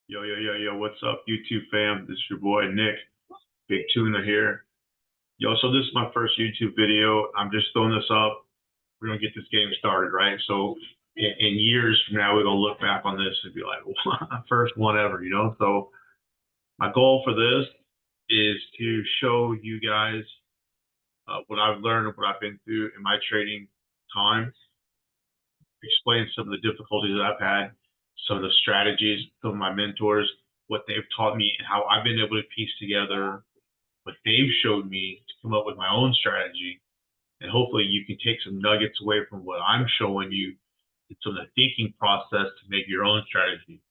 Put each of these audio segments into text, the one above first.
Yo, what's up, YouTube fam? This is your boy, Nick, Big Tuna here. Yo, so this is my first YouTube video. I'm just throwing this up. We're going to get this game started, right? So in years from now, we're going to look back on this and be like, first one ever, you know? So my goal for this is to show you guys what I've learned and what I've been through in my trading time, explain some of the difficulties that I've had, some of the strategies, some of my mentors, what they've taught me, and how I've been able to piece together what they've showed me to come up with my own strategy. And hopefully you can take some nuggets away from what I'm showing you and some of the thinking process to make your own strategy.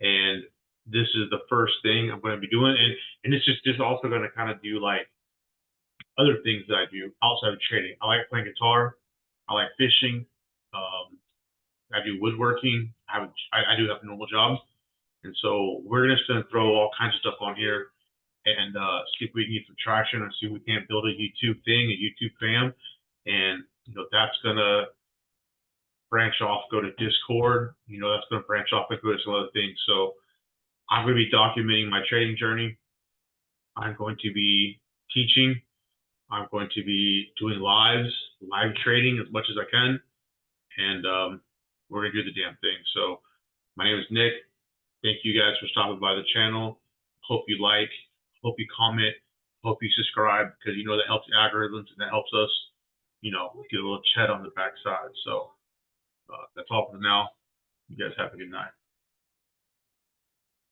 And this is the first thing I'm going to be doing. And it's just also going to kind of do like other things that I do outside of trading. I like playing guitar. I like fishing. I do woodworking. I do have normal jobs. And so we're just going to throw all kinds of stuff on here and see if we can get some traction and see if we can't build a YouTube thing, a YouTube fam. And, that's going to branch off, go to Discord. That's going to branch off and go to some other things. So I'm going to be documenting my trading journey. I'm going to be teaching. I'm going to be doing live trading as much as I can. And we're going to do the damn thing. So my name is Nick. Thank you guys for stopping by the channel. Hope you like, hope you comment, hope you subscribe, because that helps the algorithms and that helps us, get a little chat on the backside. So that's all for now. You guys have a good night.